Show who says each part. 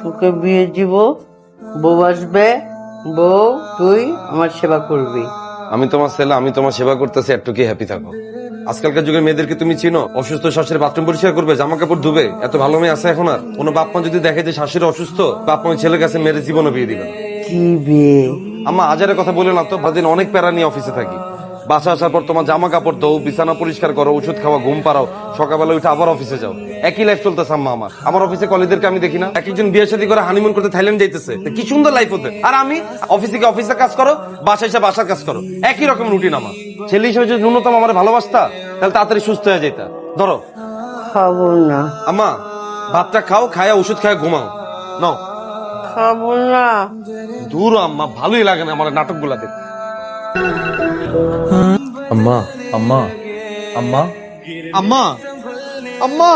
Speaker 1: তোকে বিয়ে দিব, বউ আসবে, বউ তুই আমার সেবা করবি।
Speaker 2: আমি তোমার ছেলে, আমি তোমার সেবা করতেছি, একটু কি হ্যাপি থাকো। আজকালকার যুগের মেয়েদেরকে তুমি চিনো? অসুস্থ শাশুড়ি বাথরুম পরিষ্কার করবে, জামা কাপড় ধুবে, এত ভালো মেয়ে আছে এখন আর? কোনো বাপ মা যদি দেখে যে শাশুড়ি অসুস্থ, বাপ মা ছেলের কাছে মেরে জীবনও বিয়ে দিবে না।
Speaker 1: কি বিয়ে?
Speaker 2: আম্মা আজারের কথা বলে না তো, দিন অনেক প্যারা নিয়ে অফিসে থাকি। বাসা আসার পর তোমার জামা কাপড় দাও, বিছানা পরিষ্কার করো, ওষুধ খাওয়া, ঘুম পাড়াও, সকালবেলা উঠে আবার অফিসে যাও। একই লাইফ চলতেছে আম্মা আমার অফিসে কলিগদেরকে আমি দেখি না এক একজন বিয়ে শাদী করে হানিমুন করতে থাইল্যান্ড যাইতেছে, কি সুন্দর লাইফ হতে। আর আমি অফিসে গিয়ে অফিসের কাজ করো, বাসায় এসে বাসার কাজ করো, একই রকম রুটিন আমার। ছেলে হিসেবে যদি ন্যূনতম আমার ভালোবাসতা, তাহলে তাড়াতাড়ি সুস্থ হয়ে যেতা। ধরো
Speaker 1: খাবো না।
Speaker 2: আম্মা ভাতটা খাও, খায়া ওষুধ খায়া ঘুমাও। নাও।
Speaker 1: খাবো না।
Speaker 2: দূর আম্মা, ভালোই লাগে না আমার নাটক গুলা দেখতে। আম্মা আম্মা আম্মা আম্মা আম্মা